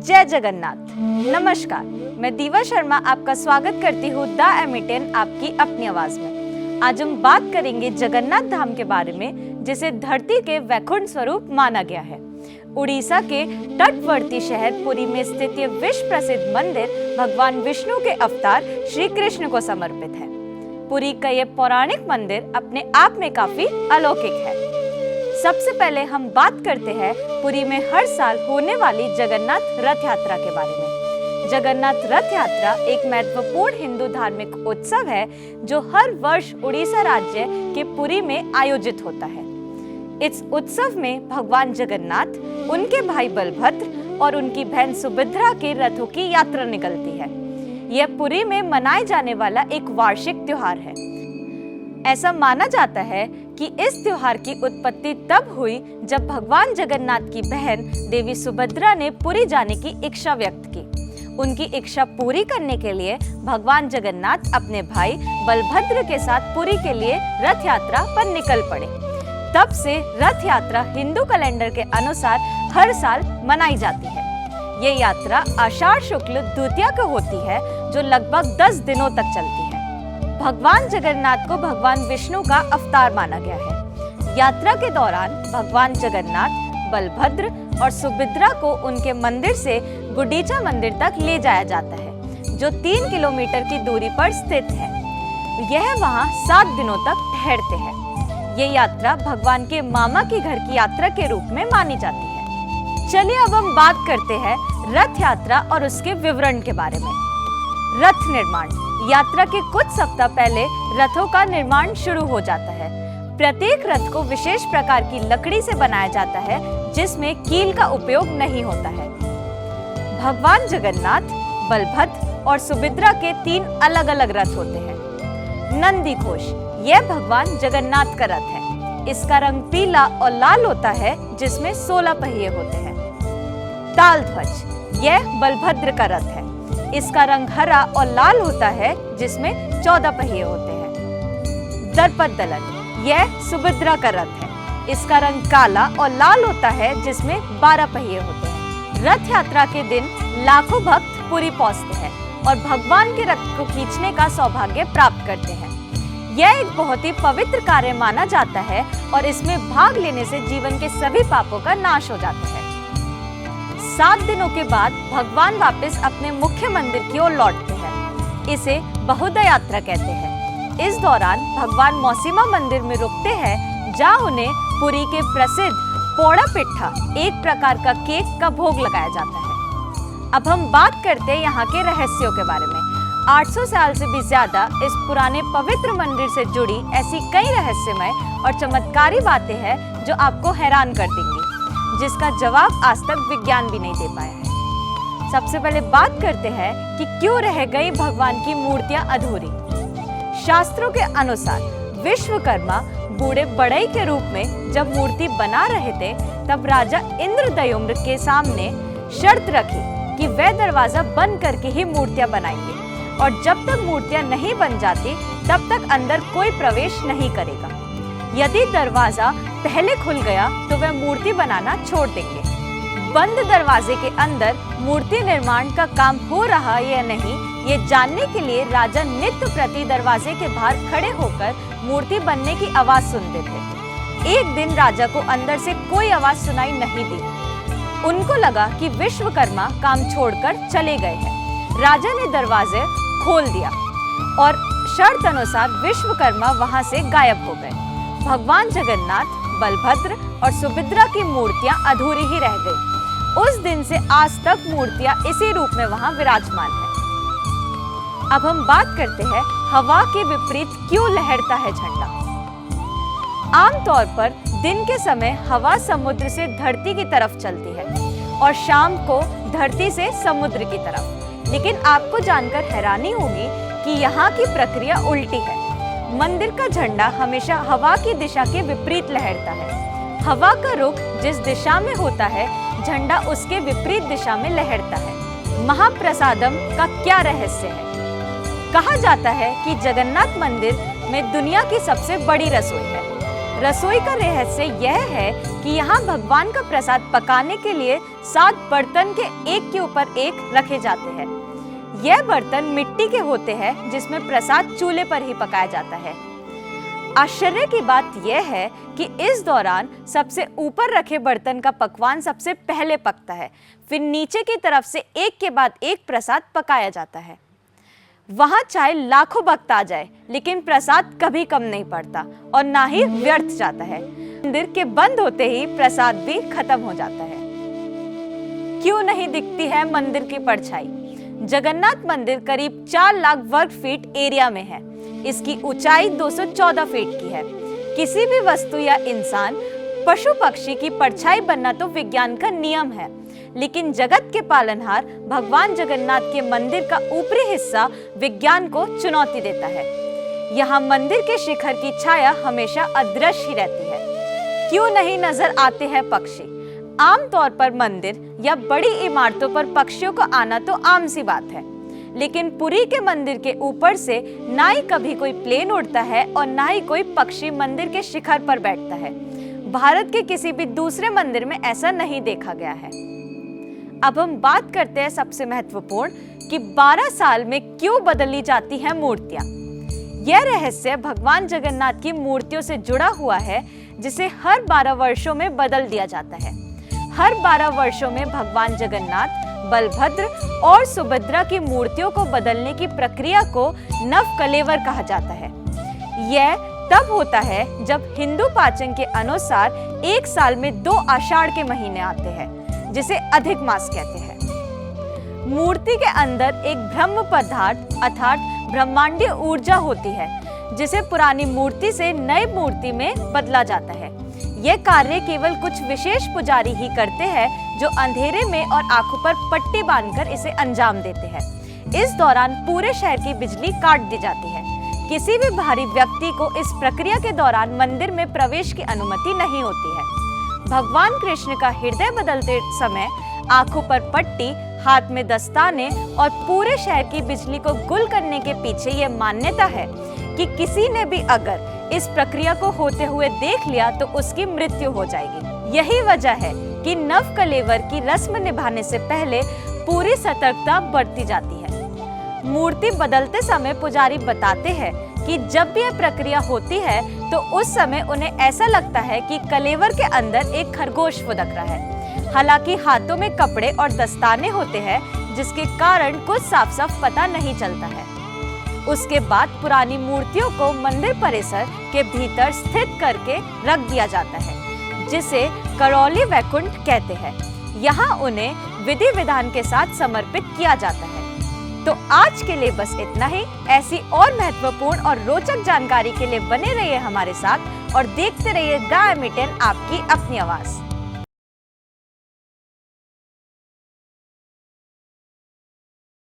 जय जगन्नाथ। नमस्कार, मैं दीवा शर्मा आपका स्वागत करती हूँ द एम आपकी अपनी आवाज में। आज हम बात करेंगे जगन्नाथ धाम के बारे में, जिसे धरती के वैकुंठ स्वरूप माना गया है। उड़ीसा के तटवर्ती शहर पुरी में स्थित ये विश्व प्रसिद्ध मंदिर भगवान विष्णु के अवतार श्री कृष्ण को समर्पित है। पुरी का ये पौराणिक मंदिर अपने आप में काफी अलौकिक है। सबसे पहले हम बात करते हैं पुरी में हर साल होने वाली जगन्नाथ रथ यात्रा के बारे में। जगन्नाथ रथ यात्रा एक महत्वपूर्ण हिंदू धार्मिक उत्सव है जो हर वर्ष उड़ीसा राज्य के पुरी में आयोजित होता है। इस उत्सव में भगवान जगन्नाथ, उनके भाई बलभद्र और उनकी बहन सुभद्रा के रथों की यात्रा निकलती है। यह पुरी में मनाए जाने वाला एक वार्षिक त्योहार है। ऐसा माना जाता है कि इस त्योहार की उत्पत्ति तब हुई जब भगवान जगन्नाथ की बहन देवी सुभद्रा ने पुरी जाने की इच्छा व्यक्त की। उनकी इच्छा पूरी करने के लिए भगवान जगन्नाथ अपने भाई बलभद्र के साथ पुरी के लिए रथ यात्रा पर निकल पड़े। तब से रथ यात्रा हिंदू कैलेंडर के अनुसार हर साल मनाई जाती है। ये यात्रा आषाढ़ शुक्ल द्वितीया को होती है, जो लगभग 10 दिनों तक चलती है। भगवान जगन्नाथ को भगवान विष्णु का अवतार माना गया है। यात्रा के दौरान भगवान जगन्नाथ, बलभद्र और सुभद्रा को उनके मंदिर से गुंडीचा मंदिर तक ले जाया जाता है, जो 3 किलोमीटर की दूरी पर स्थित है। यह वहां 7 दिनों तक ठहरते हैं। ये यात्रा भगवान के मामा के घर की यात्रा के रूप में मानी जाती है। चलिए अब हम बात करते हैं रथ यात्रा और उसके विवरण के बारे में। रथ निर्माण। यात्रा के कुछ सप्ताह पहले रथों का निर्माण शुरू हो जाता है। प्रत्येक रथ को विशेष प्रकार की लकड़ी से बनाया जाता है, जिसमें कील का उपयोग नहीं होता है। भगवान जगन्नाथ, बलभद्र और सुभद्रा के 3 अलग-अलग रथ होते हैं। नंदी घोष, यह भगवान जगन्नाथ का रथ है। इसका रंग पीला और लाल होता है, जिसमें 16 पहिए होते हैं। ताल ध्वज, यह बलभद्र का रथ है। इसका रंग हरा और लाल होता है, जिसमें 14 पहिए होते हैं। दर्पद दलन, यह सुभद्रा का रथ है। इसका रंग काला और लाल होता है, जिसमें 12 पहिए होते हैं। रथ यात्रा के दिन लाखों भक्त पुरी पहुंचते हैं और भगवान के रथ को खींचने का सौभाग्य प्राप्त करते हैं। यह एक बहुत ही पवित्र कार्य माना जाता है और इसमें भाग लेने से जीवन के सभी पापों का नाश हो जाता है। 7 दिनों के बाद भगवान वापस अपने मुख्य मंदिर की ओर लौटते हैं। इसे बहुधा यात्रा कहते हैं। इस दौरान भगवान मौसीमा मंदिर में रुकते हैं, जहां उन्हें पुरी के प्रसिद्ध पोड़ा पिट्ठा, एक प्रकार का केक का भोग लगाया जाता है। अब हम बात करते हैं यहाँ के रहस्यों के बारे में। 800 साल से भी ज्यादा इस पुराने पवित्र मंदिर से जुड़ी ऐसी कई रहस्यमय और चमत्कारी बातें हैं जो आपको हैरान कर देंगी, जिसका जवाब आज तक विज्ञान भी नहीं दे पाया है। सबसे पहले बात करते हैं कि क्यों रह गई भगवान की मूर्तियां अधूरी। शास्त्रों के अनुसार विश्वकर्मा बूढ़े बढ़ई के रूप में जब मूर्ति बना रहे थे, तब राजा इंद्रद्युम्न के सामने शर्त रखी कि वह दरवाजा बंद करके ही मूर्तियां बनाएंगे और जब तक मूर्तियां नहीं बन जाती तब तक अंदर कोई प्रवेश नहीं करेगा। यदि दरवाजा पहले खुल गया तो वह मूर्ति बनाना छोड़ देंगे। बंद दरवाजे के अंदर मूर्ति निर्माण का काम हो रहा या नहीं, ये जानने के लिए राजा नित्य प्रति दरवाजे के बाहर खड़े होकर मूर्ति बनने की आवाज सुनते थे। एक दिन राजा को अंदर से कोई आवाज सुनाई नहीं दी। उनको लगा कि विश्वकर्मा काम छोड़कर चले गए हैं। राजा ने दरवाजे खोल दिया और शर्त अनुसार विश्वकर्मा वहां से गायब हो गए। भगवान जगन्नाथ, बलभद्र और सुभद्रा की मूर्तियां अधूरी ही रह गई। उस दिन से आज तक मूर्तियां इसी रूप में वहां विराजमान है। अब हम बात करते हैं हवा के विपरीत क्यों लहरता है झंडा। आमतौर पर दिन के समय हवा समुद्र से धरती की तरफ चलती है और शाम को धरती से समुद्र की तरफ। लेकिन आपको जानकर हैरानी होगी कि यहाँ की प्रक्रिया उल्टी है। मंदिर का झंडा हमेशा हवा की दिशा के विपरीत लहरता है। हवा का रुख जिस दिशा में होता है, झंडा उसके विपरीत दिशा में लहरता है। महाप्रसादम का क्या रहस्य है? कहा जाता है कि जगन्नाथ मंदिर में दुनिया की सबसे बड़ी रसोई है। रसोई का रहस्य यह है कि यहाँ भगवान का प्रसाद पकाने के लिए 7 बर्तन के एक के ऊपर एक रखे जाते हैं। यह बर्तन मिट्टी के होते हैं जिसमें प्रसाद चूल्हे पर ही पकाया जाता है। आश्चर्य की बात यह है कि इस दौरान सबसे ऊपर रखे बर्तन का पकवान सबसे पहले पकता है, फिर नीचे की तरफ से एक के बाद एक प्रसाद पकाया जाता है। वहां चाहे लाखों भक्त आ जाए, लेकिन प्रसाद कभी कम नहीं पड़ता और ना ही व्यर्थ जाता है। मंदिर के बंद होते ही प्रसाद भी खत्म हो जाता है। क्यों नहीं दिखती है मंदिर की परछाई? जगन्नाथ मंदिर करीब 4 लाख वर्ग फीट एरिया में है। इसकी ऊंचाई 214 फीट की है। किसी भी वस्तु या इंसान, पशु पक्षी की परछाई बनना तो विज्ञान का नियम है, लेकिन जगत के पालनहार भगवान जगन्नाथ के मंदिर का ऊपरी हिस्सा विज्ञान को चुनौती देता है। यहाँ मंदिर के शिखर की छाया हमेशा अदृश्य ही रहती है। क्यों नहीं नजर आते हैं पक्षी? आमतौर पर मंदिर या बड़ी इमारतों पर पक्षियों को आना तो आम सी बात है, लेकिन पुरी के मंदिर के ऊपर से ना ही कभी कोई प्लेन उड़ता है और ना ही कोई पक्षी मंदिर के शिखर पर बैठता है। भारत के किसी भी दूसरे मंदिर में ऐसा नहीं देखा गया है। अब हम बात करते हैं सबसे महत्वपूर्ण कि 12 साल में क्यों बदली जाती हैं मूर्तियां। यह रहस्य भगवान जगन्नाथ की मूर्तियों से जुड़ा हुआ है, जिसे हर 12 वर्षों में बदल दिया जाता है। हर 12 वर्षों में भगवान जगन्नाथ, बलभद्र और सुभद्रा की मूर्तियों को बदलने की प्रक्रिया को नवकलेवर कहा जाता है। यह तब होता है जब हिंदू पाचन के अनुसार एक साल में 2 आषाढ़ के महीने आते हैं, जिसे अधिक मास कहते हैं। मूर्ति के अंदर एक ब्रह्म पदार्थ अर्थात ब्रह्मांडीय ऊर्जा होती है, जिसे पुरानी मूर्ति से नई मूर्ति में बदला जाता है। यह कार्य केवल कुछ विशेष पुजारी ही करते हैं, जो अंधेरे में और आंखों पर पट्टी बांधकर इसे अंजाम देते हैं। इस दौरान पूरे शहर की बिजली काट दी जाती है। किसी भी बाहरी व्यक्ति को इस प्रक्रिया के दौरान मंदिर में प्रवेश की अनुमति नहीं होती है। भगवान कृष्ण का हृदय बदलते समय आंखों पर पट्टी, हाथ में दस्ताने और पूरे शहर की बिजली को गुल करने के पीछे यह मान्यता है कि किसी ने भी अगर इस प्रक्रिया को होते हुए देख लिया तो उसकी मृत्यु हो जाएगी। यही वजह है कि नवकलेवर की रस्म निभाने से पहले पूरी सतर्कता बरती जाती है। मूर्ति बदलते समय पुजारी बताते हैं कि जब भी यह प्रक्रिया होती है तो उस समय उन्हें ऐसा लगता है कि कलेवर के अंदर एक खरगोश फुदक रहा है। हालांकि हाथों में कपड़े और दस्ताने होते हैं, जिसके कारण कुछ साफ साफ पता नहीं चलता है। उसके बाद पुरानी मूर्तियों को मंदिर परिसर के भीतर स्थित करके रख दिया जाता है, जिसे करौली वैकुंठ कहते हैं। यहाँ उन्हें विधि विधान के साथ समर्पित किया जाता है। तो आज के लिए बस इतना ही। ऐसी और महत्वपूर्ण और रोचक जानकारी के लिए बने रहिए हमारे साथ और देखते रहिए द एम 10 आपकी अपनी आवाज।